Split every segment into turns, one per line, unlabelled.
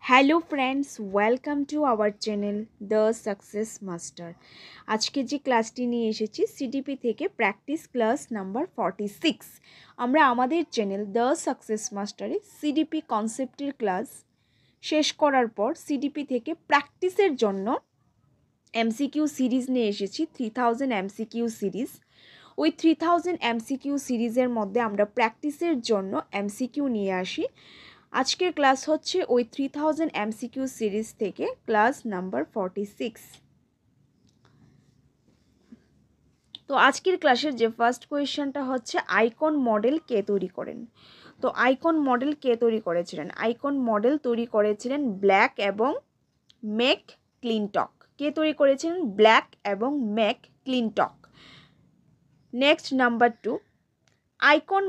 Hello friends, welcome to our channel the success master. আজকে যে ক্লাসটি নিয়ে এসেছি সিডিপি থেকে প্র্যাকটিস ক্লাস নাম্বার 46। আমরা আমাদের চ্যানেল দ্য সাকসেস মাস্টারে সিডিপি কনসেপ্টের ক্লাস শেষ করার পর সিডিপি থেকে প্র্যাকটিসের জন্য এমসিকিউ সিরিজ নিয়ে এসেছি 3000 এমসিকিউ সিরিজ। ওই 3000 এমসিকিউ সিরিজের মধ্যে আমরা প্র্যাকটিসের জন্য এমসিকিউ নিয়ে আসি। আজকের ক্লাস হচ্ছে ওই 3000 এমসিকিউ সিরিজ থেকে ক্লাস নাম্বার 46। তো আজকের ক্লাসের যে ফার্স্ট কোয়েশ্চেনটা হচ্ছে আইকন মডেল কে তৈরি করেন। তো আইকন মডেল কে তৈরি করেছিলেন? আইকন মডেল তৈরি করেছিলেন ব্ল্যাক এবং ম্যাক ক্লিনটক। কে তৈরি করেছিলেন? ব্ল্যাক এবং ম্যাক ক্লিনটক। নেক্সট নাম্বার 2, আইকন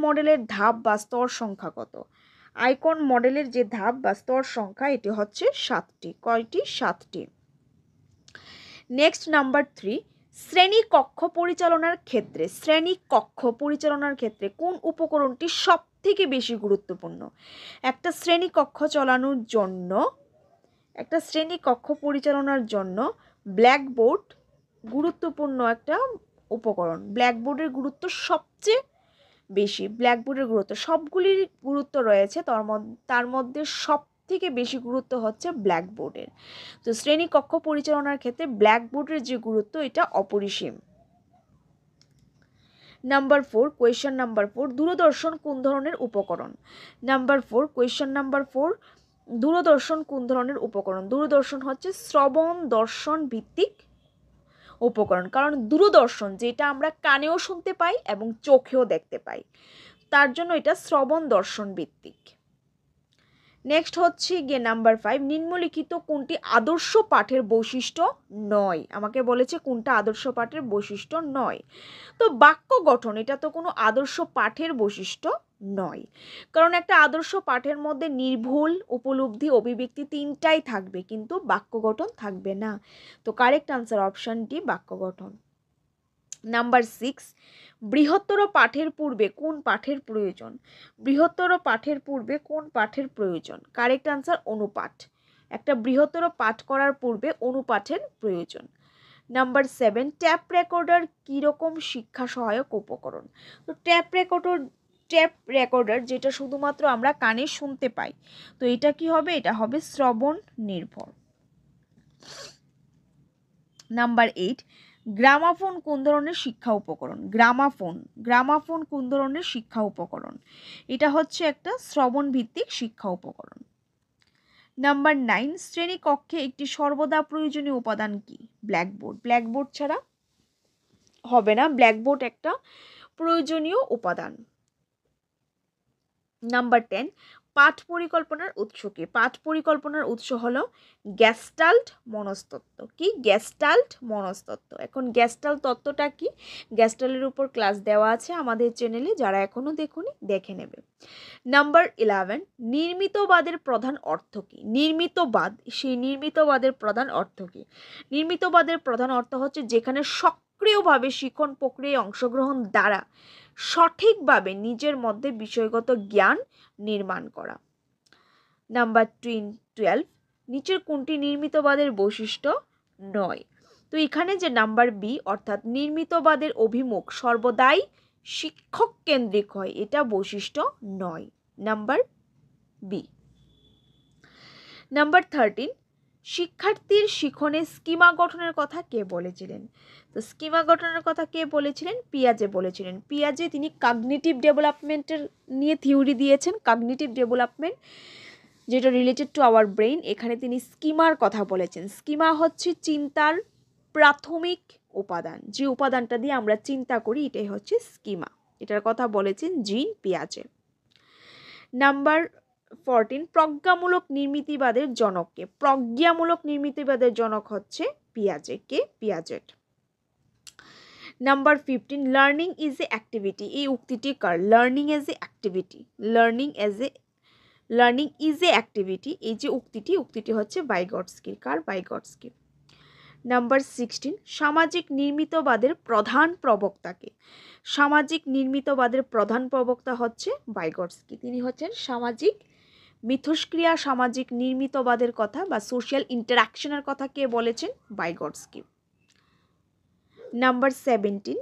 মডেলের ধাপ বা স্তর সংখ্যা কত? আইকন মডেলের যে ধাপ বা স্তর সংখ্যা এটি হচ্ছে 7টি। কয়টি? 7টি। নেক্সট নাম্বার 3, শ্রেণীকক্ষ পরিচালনার ক্ষেত্রে কোন উপকরণটি সব থেকে বেশি গুরুত্বপূর্ণ? একটা শ্রেণীকক্ষ পরিচালনার জন্য ব্ল্যাকবোর্ড গুরুত্বপূর্ণ একটা উপকরণ। ব্ল্যাকবোর্ডের গুরুত্ব সবচেয়ে বেশি। ব্ল্যাকবোর্ডের গুরুত্ব, সবগুলির গুরুত্ব রয়েছে, তার মধ্যে সব থেকে বেশি গুরুত্ব হচ্ছে ব্ল্যাকবোর্ডের। তো শ্রেণীকক্ষ পরিচালনার ক্ষেত্রে ব্ল্যাকবোর্ডের যে গুরুত্ব এটা অপরিসীম। কোয়েশ্চেন নাম্বার 4, দূরদর্শন কোন ধরনের উপকরণ? কোয়েশ্চেন নাম্বার 4, দূরদর্শন কোন ধরনের উপকরণ? দূরদর্শন হচ্ছে শ্রবণ দর্শন ভিত্তিক উপকরণ, কারণ দূরদর্শন যেটা আমরা কানেও শুনতে পাই এবং চোখেও দেখতে পাই, তার জন্য এটা শ্রবণ দর্শন ভিত্তিক। নেক্সট হচ্ছে গিয়ে নাম্বার 5, নিম্নলিখিত কোনটি আদর্শ পাঠের বৈশিষ্ট্য নয়? আমাকে বলেছে কোনটা আদর্শ পাঠের বৈশিষ্ট্য নয়। তো বাক্য গঠন, এটা তো কোনো আদর্শ পাঠের বৈশিষ্ট্য নয়, কারণ একটা আদর্শ পাঠের মধ্যে নির্ভুল, উপলব্ধি, অভিব্যক্তি তিনটাই থাকবে, কিন্তু বাক্য গঠন থাকবে না। তো কারেক্ট আনসার অপশন ডি, বাক্য গঠন। নাম্বার 6, বৃহত্তর পাঠের পূর্বে কোন পাঠের প্রয়োজন? বৃহত্তর পাঠের পূর্বে কোন পাঠের প্রয়োজন? কারেক্ট আনসার অনুপাঠ। একটা বৃহত্তর পাঠ করার পূর্বে অনুপাঠের প্রয়োজন। নাম্বার 7, ট্যাপ রেকর্ডার কীরকম শিক্ষা সহায়ক উপকরণ? তো ট্যাপ রেকর্ডার যেটা শুধুমাত্র আমরা কানে শুনতে পাই, তো এটা কি হবে? এটা হবে শ্রবণ নির্ভর। নাম্বার 8, গ্রামাফোন কোন ধরনের শিক্ষা উপকরণ? গ্রামাফোন কোন ধরনের শিক্ষা উপকরণ? এটা হচ্ছে একটা শ্রবণ ভিত্তিক শিক্ষা উপকরণ। নাম্বার 9, শ্রেণীকক্ষে একটি সর্বদা প্রয়োজনীয় উপাদান কি? ব্ল্যাকবোর্ড ছাড়া হবে না, ব্ল্যাকবোর্ড একটা প্রয়োজনীয় উপাদান। নাম্বার 10, পাঠ পরিকল্পনার উৎস কি? পাঠ পরিকল্পনার উৎস হলো গ্যাস্টাল্ট মনস্তত্ত্ব। কি? গ্যাস্টাল্ট মনস্তত্ত্ব। এখন গ্যাস্টাল্ট তত্ত্বটা কি? গ্যাস্টাল্টের উপর ক্লাস দেওয়া আছে আমাদের চ্যানেলে, যারা এখনো দেখুনি দেখে নেবে। নাম্বার 11, নির্মিতবাদের প্রধান অর্থ কি? নির্মিতবাদের প্রধান অর্থ কি? নির্মিতবাদের প্রধান অর্থ হচ্ছে যেখানে সক্রিয়ভাবে শিক্ষণ প্রক্রিয়ায় অংশগ্রহণ দ্বারা সঠিকভাবে নিজের মধ্যে বিষয়গত জ্ঞান নির্মাণ করা। নাম্বার 12, নিচের কোনটি নির্মিতবাদের বৈশিষ্ট্য নয়? তো এখানে যে নাম্বার বি, অর্থাৎ নির্মিতবাদের অভিমুখ সর্বদাই শিক্ষক কেন্দ্রিক হয়, এটা বৈশিষ্ট্য নয়। Number B. নাম্বার 13, শিক্ষার্থীর শিখনে স্কিমা গঠনের কথা কে বলেছিলেন? তো স্কিমা গঠনের কথা কে বলেছিলেন? পিয়াজে বলেছিলেন। পিয়াজে তিনি কগনিটিভ ডেভেলপমেন্টের নিয়ে থিওরি দিয়েছেন, কগনিটিভ ডেভেলপমেন্ট যেটা রিলেটেড টু আওয়ার ব্রেইন। এখানে তিনি স্কিমার কথা বলেছেন। স্কিমা হচ্ছে চিন্তার প্রাথমিক উপাদান, যে উপাদানটা দিয়ে আমরা চিন্তা করি, এটাই হচ্ছে স্কিমা। এটার কথা বলেছেন জিন পিয়াজে। নাম্বার 14, প্রজ্ঞামূলক নির্মিতিবাদের জনক কে? প্রজ্ঞামূলক নির্মিতিবাদের জনক হচ্ছে পিয়াজে। কে? Piaget. Number 15, learning is a activity, এই উক্তিটি কার? Learning is a activity. Learning is a activity, এই যে উক্তিটি হচ্ছে বাইগটস্কির। কার? বাইগটস্কি। নাম্বার 16, সামাজিক নির্মিতবাদের প্রধান প্রবক্তা কে? সামাজিক নির্মিতবাদের প্রধান প্রবক্তা হচ্ছে বাইগটস্কি। তিনি হচ্ছেন সামাজিক মিথস্ক্রিয়া সামাজিক নির্মিতবাদের কথা বা সোশ্যাল ইন্টারাকশনের কথা কে বলেছেন? ভাইগটস্কি। নাম্বার 17,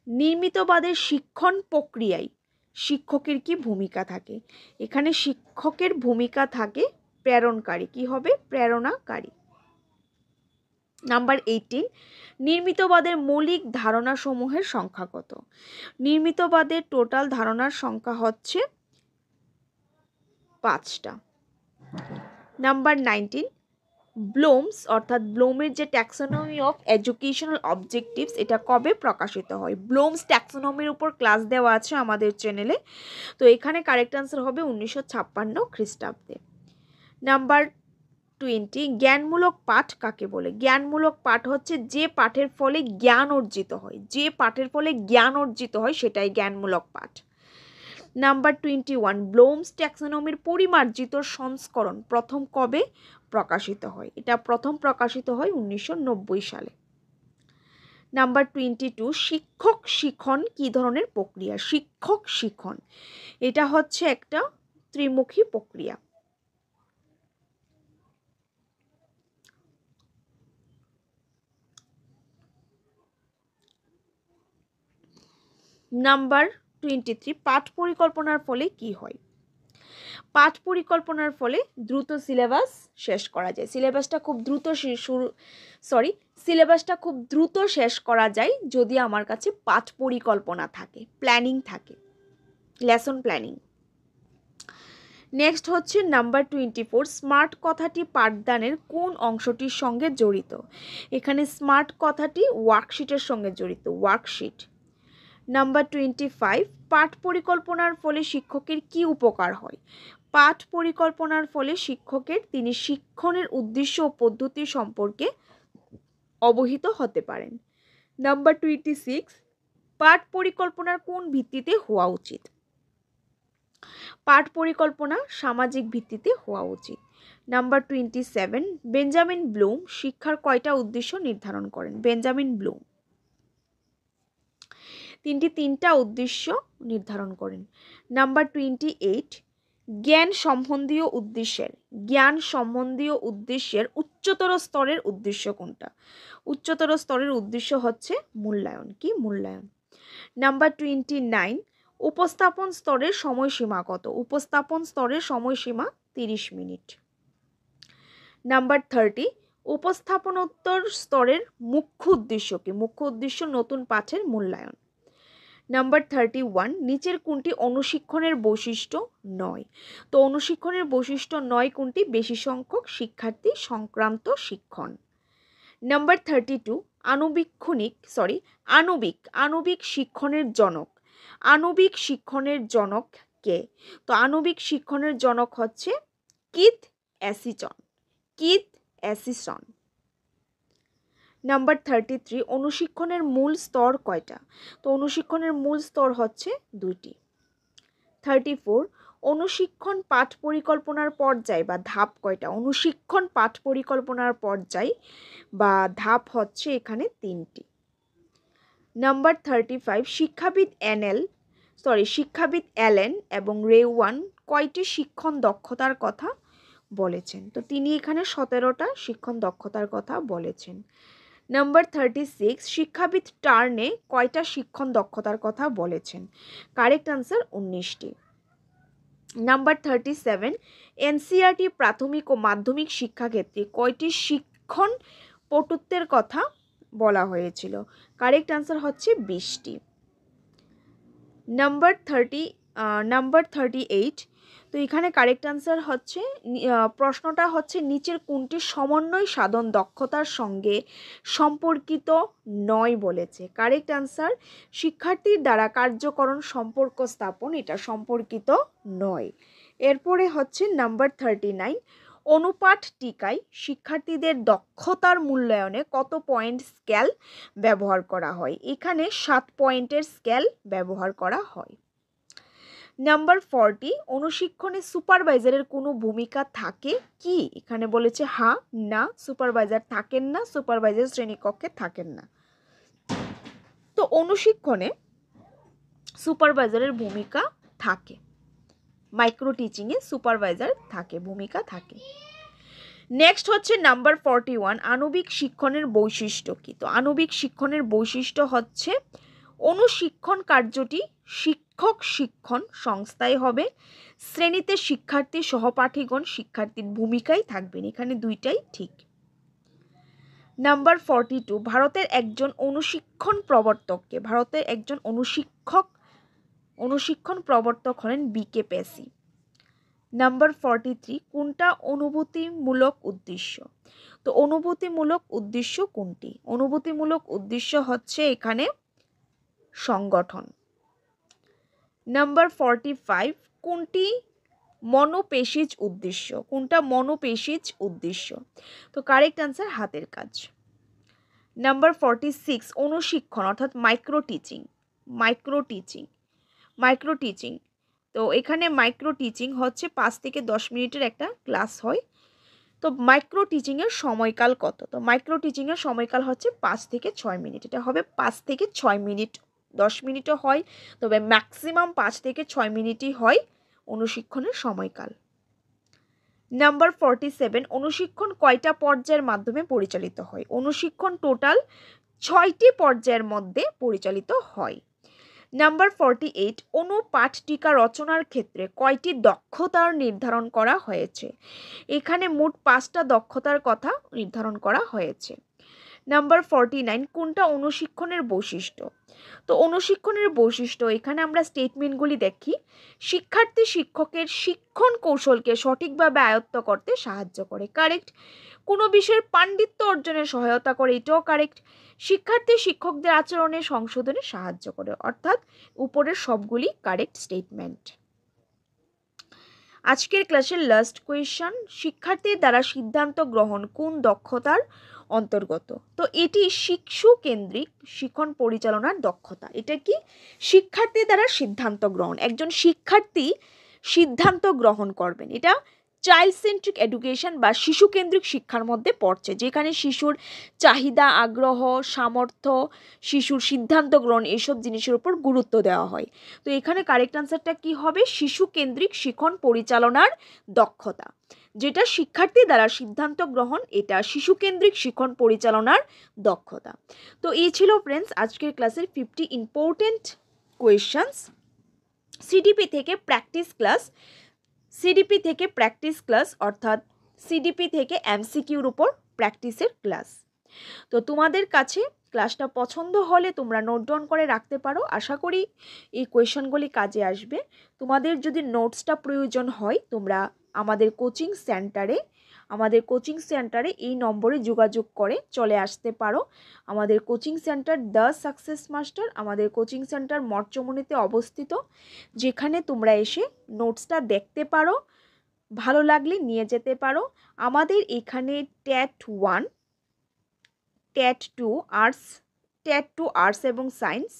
নির্মিতবাদের শিক্ষণ প্রক্রিয়ায় শিক্ষকের কি ভূমিকা থাকে? এখানে শিক্ষকের ভূমিকা থাকে প্রেরণকারী। কি হবে? প্রেরণাকারী। নাম্বার 18, নির্মিতবাদের মৌলিক ধারণাসমূহের সংখ্যা কত? নির্মিতবাদের টোটাল ধারণার সংখ্যা হচ্ছে 5টা। নাম্বার 19, ব্লুমস অর্থাৎ ব্লুমের যে ট্যাক্সোনমি অফ এডুকেশনাল অবজেক্টিভস এটা কবে প্রকাশিত হয়? ব্লুমস ট্যাক্সোনমির উপর ক্লাস দেওয়া আছে আমাদের চ্যানেলে, তো এখানে কারেক্ট আনসার হবে 1956 খ্রিস্টাব্দে। নাম্বার 20, জ্ঞানমূলক পাঠ কাকে বলে? জ্ঞানমূলক পাঠ হচ্ছে যে পাঠের ফলে জ্ঞান অর্জিত হয়, যে পাঠের ফলে জ্ঞান অর্জিত হয় সেটাই জ্ঞানমূলক পাঠ। নাম্বার 21, ব্লুমস ট্যাক্সোনমির পরিমার্জিত সংস্করণ প্রথম কবে প্রকাশিত হয়? এটা প্রথম প্রকাশিত হয় 1990 সালে। নাম্বার 22, শিক্ষক শিখন কি ধরনের প্রক্রিয়া? শিক্ষক শিখন এটা হচ্ছে একটা ত্রিমুখী প্রক্রিয়া। নাম্বার 23, পাঠ পরিকল্পনার ফলে কি হয়? পাঠ পরিকল্পনার ফলে দ্রুত সিলেবাস শেষ করা যায়। সিলেবাসটা খুব দ্রুত শেষ করা যায় যদি আমার কাছে পাঠ পরিকল্পনা থাকে, প্ল্যানিং থাকে, লেসন প্ল্যানিং। নেক্সট হচ্ছে নাম্বার 24, স্মার্ট কথাটি পাঠদানের কোন অংশটির সঙ্গে জড়িত? এখানে স্মার্ট কথাটি ওয়ার্কশিটের সঙ্গে জড়িত, ওয়ার্কশিট। নাম্বার 25, পাঠ পরিকল্পনার ফলে শিক্ষকের কি উপকার হয়? পাঠ পরিকল্পনার ফলে শিক্ষকের তিনি শিক্ষণের উদ্দেশ্য ও পদ্ধতি সম্পর্কে অবহিত হতে পারেন। নাম্বার 26, পাঠ পরিকল্পনার কোন ভিত্তিতে হওয়া উচিত? পাঠ পরিকল্পনা সামাজিক ভিত্তিতে হওয়া উচিত। নাম্বার 27, বেঞ্জামিন ব্লুম শিক্ষার কয়টা উদ্দেশ্য নির্ধারণ করেন? বেঞ্জামিন ব্লুম তিনটা উদ্দেশ্য নির্ধারণ করেন। নাম্বার 28, জ্ঞান সম্বন্ধীয় উদ্দেশ্যের উচ্চতর স্তরের উদ্দেশ্য কোনটা? উচ্চতর স্তরের উদ্দেশ্য হচ্ছে মূল্যায়ন। কি? মূল্যায়ন। নাম্বার 29, উপস্থাপন স্তরের সময়সীমা কত? উপস্থাপন স্তরের সময়সীমা 30 মিনিট। নাম্বার 30, উপস্থাপনোত্তর স্তরের মুখ্য উদ্দেশ্য কি? মুখ্য উদ্দেশ্য নতুন পাঠের মূল্যায়ন। নাম্বার 31, নিচের কোনটি অনুশিক্ষণের বৈশিষ্ট্য নয়? তো অনুশিক্ষণের বৈশিষ্ট্য নয় কোনটি? বেশি সংখ্যক শিক্ষার্থী সংক্রান্ত শিক্ষণ। নাম্বার 32, আণবিক শিক্ষণের জনক। আণবিক শিক্ষণের জনক কে? তো আণবিক শিক্ষণের জনক হচ্ছে কিথ অ্যাসিসন। নাম্বার 33, অনুশিক্ষণের মূল স্তর কয়টা? তো অনুশিক্ষণের মূল স্তর হচ্ছে 2টি। 34, অনুশিক্ষণ পাঠ পরিকল্পনার পর্যায় বা ধাপ কয়টা? অনুশিক্ষণ পাঠ পরিকল্পনার পর্যায় বা ধাপ হচ্ছে এখানে 3টি। নাম্বার 35, শিক্ষাবিদ অ্যালেন এবং রেওয়ান কয়টি শিক্ষণ দক্ষতার কথা বলেছেন? তো তিনি এখানে 17টা শিক্ষণ দক্ষতার কথা বলেছেন। নাম্বার 36, শিক্ষাবিদ টার্নে কয়টা শিক্ষণ দক্ষতার কথা বলেছেন? কারেক্ট আনসার 19টি। নাম্বার 37, এনসিইআরটি প্রাথমিক ও মাধ্যমিক শিক্ষাক্ষেত্রে কয়টি শিক্ষণ পটুত্বের কথা বলা হয়েছিল? কারেক্ট আনসার হচ্ছে 20টি। নাম্বার 38, তো এখানে কারেক্ট আনসার হচ্ছে প্রশ্নটা হচ্ছে নিচের কোনটি সমন্বয় সাধন দক্ষতার সঙ্গে সম্পর্কিত নয় বলেছে? কারেক্ট আনসার শিক্ষার্থীর দ্বারা কার্যকরণ সম্পর্ক স্থাপন, এটা সম্পর্কিত নয়। এরপরে হচ্ছে নাম্বার 39, অনুপাঠ টিকায় শিক্ষার্থীদের দক্ষতার মূল্যায়নে কত পয়েন্ট স্কেল ব্যবহার করা হয়? এখানে 7 পয়েন্টের স্কেল ব্যবহার করা হয়। নাম্বার 40, অনুশিক্ষণে সুপারভাইজারের কোনো ভূমিকা থাকে কি? এখানে বলেছে হ্যাঁ, না, সুপারভাইজার থাকেন না, সুপারভাইজার শ্রেণীকক্ষে থাকেন না। তো অনুশিক্ষণে সুপারভাইজারের ভূমিকা থাকে। মাইক্রো টিচিংয়ে সুপারভাইজার থাকে, ভূমিকা থাকে। নেক্সট হচ্ছে নাম্বার 41, আণবিক শিক্ষণের বৈশিষ্ট্য কী? তো আণবিক শিক্ষণের বৈশিষ্ট্য হচ্ছে অনুশিক্ষণ কার্যটি শিক্ষক শিক্ষণ সংস্থায় হবে, শ্রেণীতে শিক্ষার্থী সহপাঠীগণ শিক্ষার্থীর ভূমিকায় থাকবেন। এখানে দুইটাই ঠিক। নাম্বার 42, ভারতের একজন অনুশিক্ষণ প্রবর্তককে? ভারতের একজন অনুশিক্ষণ প্রবর্তক হলেন বিকে পেসি। নাম্বার 43, কোনটা অনুভূতিমূলক উদ্দেশ্য? তো অনুভূতিমূলক উদ্দেশ্য কোনটি? অনুভূতিমূলক উদ্দেশ্য হচ্ছে এখানে সংগঠন। নাম্বার 45, কোনটি মনোপেশিজ উদ্দেশ্য? কোনটা মনোপেশিজ উদ্দেশ্য? তো কারেক্ট অ্যান্সার হাতের কাজ। নাম্বার 46, অনুশিক্ষণ অর্থাৎ মাইক্রো টিচিং। তো এখানে মাইক্রো টিচিং হচ্ছে 5 থেকে 10 মিনিটের একটা ক্লাস হয়। তো মাইক্রো টিচিংয়ের সময়কাল কত? তো মাইক্রো টিচিংয়ের সময়কাল হচ্ছে 5 থেকে 6 মিনিট। এটা হবে 5 থেকে 6 মিনিট, 10 মিনিটও হয়, তবে ম্যাক্সিমাম 5 থেকে 6 মিনিটই হয় অনুশিক্ষণের সময়কাল। নাম্বার 47, অনুশিক্ষণ কয়টা পর্যায়ের মাধ্যমে পরিচালিত হয়? অনুশিক্ষণ টোটাল 6টি পর্যায়ের মধ্যে পরিচালিত হয়। নাম্বার 48, অনুপাঠটিকা রচনার ক্ষেত্রে কয়টি দক্ষতার নির্ধারণ করা হয়েছে? এখানে মোট 5টা দক্ষতার কথা নির্ধারণ করা হয়েছে। নাম্বার 49, কোনটা অনুশিক্ষণের বৈশিষ্ট্য? তো অনুশিক্ষণের বৈশিষ্ট্য এখানে আমরা স্টেটমেন্টগুলি দেখি। শিক্ষার্থী শিক্ষকের শিক্ষণ কৌশলকে সঠিকভাবে আয়ত্ত করতে সাহায্য করে, কারেক্ট। কোনো বিষয়ের পাণ্ডিত্য অর্জনে সহায়তা করে, এটাও কারেক্ট। শিক্ষার্থী শিক্ষকদের আচরণে সংশোধনে সাহায্য করে, অর্থাৎ উপরের সবগুলি কারেক্ট স্টেটমেন্ট। আজকের ক্লাসের লাস্ট কোয়েশ্চন, শিক্ষার্থীর দ্বারা সিদ্ধান্ত গ্রহণ কোন দক্ষতার অন্তর্গত? তো এটি শিশু কেন্দ্রিক শিক্ষণ পরিচালনার দক্ষতা। এটা কি? শিক্ষার্থীর দ্বারা সিদ্ধান্ত গ্রহণ, একজন শিক্ষার্থী সিদ্ধান্ত গ্রহণ করবেন, এটা চাইল্ড সেন্ট্রিক এডুকেশন বা শিশু কেন্দ্রিক শিক্ষার মধ্যে পড়ছে, যেখানে শিশুর চাহিদা, আগ্রহ, সামর্থ্য, শিশুর সিদ্ধান্ত গ্রহণ এসব জিনিসের উপর গুরুত্ব দেওয়া হয়। তো এখানে কারেক্ট আনসারটা কি হবে? শিশু কেন্দ্রিক শিক্ষণ পরিচালনার দক্ষতা, যেটা শিক্ষার্থী দ্বারা সিদ্ধান্ত গ্রহণ, এটা শিশু কেন্দ্রিক শিক্ষণ পরিচালনার দক্ষতা। তো এই ছিল ফ্রেন্ডস আজকের ক্লাসের 50 ইম্পর্টেন্ট কোয়েশ্চেন্স সিডিপি থেকে প্র্যাকটিস ক্লাস, অর্থাৎ সিডিপি থেকে এমসিকিউর উপর প্র্যাকটিসের ক্লাস। তো তোমাদের কাছে ক্লাসটা পছন্দ হলে তোমরা নোট ডাউন করে রাখতে পারো। আশা করি এই কোয়েশনগুলি কাজে আসবে। তোমাদের যদি নোটসটা প্রয়োজন হয় তোমরা আমাদের কোচিং সেন্টারে এই নম্বরে যোগাযোগ করে চলে আসতে পারো। আমাদের coaching centre the success master, আমাদের কোচিং সেন্টার মঠচমনিতে অবস্থিত, যেখানে তোমরা এসে নোটসটা দেখতে পারো, ভালো লাগলে নিয়ে যেতে পারো। আমাদের এখানে ট্যাট 1, ট্যাট 2 আর্টস এবং science,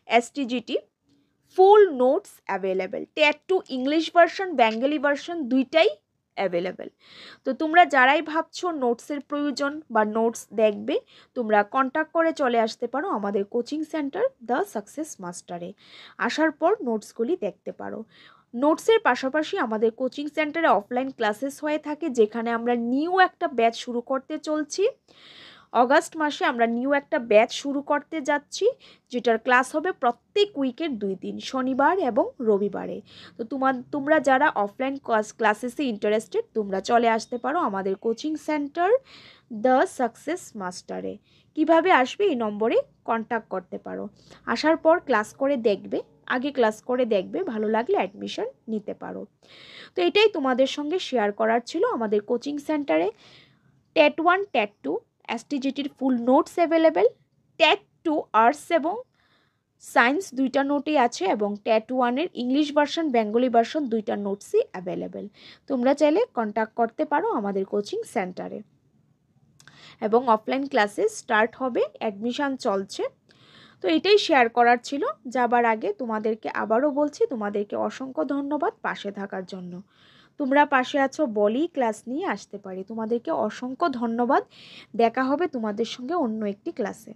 STGT full notes available. TET 2 English version, Bengali version দুইটাই অ্যাভেলেবেল। তো তোমরা যারাই ভাবছো নোটসের প্রয়োজন বা নোটস দেখবে, তোমরা কন্ট্যাক্ট করে চলে আসতে পারো আমাদের কোচিং সেন্টার দ্য সাকসেস মাস্টারে। আসার পর নোটসগুলি দেখতে পারো। নোটসের পাশাপাশি আমাদের কোচিং সেন্টারে অফলাইন ক্লাসেস হয়ে থাকে, যেখানে আমরা নিউ একটা ব্যাচ শুরু করতে চলছি। অগাস্ট মাসে আমরা নিউ একটা ব্যাচ শুরু করতে যাচ্ছি, যেটার ক্লাস হবে প্রত্যেক উইকের 2 দিন, শনিবার এবং রবিবারে। তো তোমরা যারা অফলাইন ক্লাসেসে ইন্টারেস্টেড, তোমরা চলে আসতে পারো আমাদের কোচিং সেন্টার দ্য সাকসেস মাস্টারে। কিভাবে আসবে? এই নম্বরে কন্ট্যাক্ট করতে পারো। আসার পর ক্লাস করে দেখবে, ভালো লাগলে অ্যাডমিশন নিতে পারো। তো এটাই তোমাদের সঙ্গে শেয়ার করার ছিল। আমাদের কোচিং সেন্টারে ট্যাট 1, ট্যাট 2 এসটিজিটির ফুল নোটস অ্যাভেলেবেল, ট্যাট 2 আর্টস এবং সায়েন্স দুইটা নোটই আছে, এবং ট্যাট 1-এর ইংলিশ ভার্সন, বেঙ্গলি ভার্সন দুইটা নোটসই অ্যাভেলেবেল। তোমরা চাইলে কন্ট্যাক্ট করতে পারো আমাদের কোচিং সেন্টারে। এবং অফলাইন ক্লাসেস স্টার্ট হবে, অ্যাডমিশন চলছে। তো এটাই শেয়ার করার ছিল। যাবার আগে তোমাদেরকে আবারও বলছি, তোমাদেরকে অসংখ্য ধন্যবাদ পাশে থাকার জন্য। তোমরা পাশে আছো বলেই ক্লাস নিয়ে আসতে পারি। তোমাদেরকে অসংখ্য ধন্যবাদ। দেখা হবে তোমাদের সঙ্গে অন্য একটি ক্লাসে।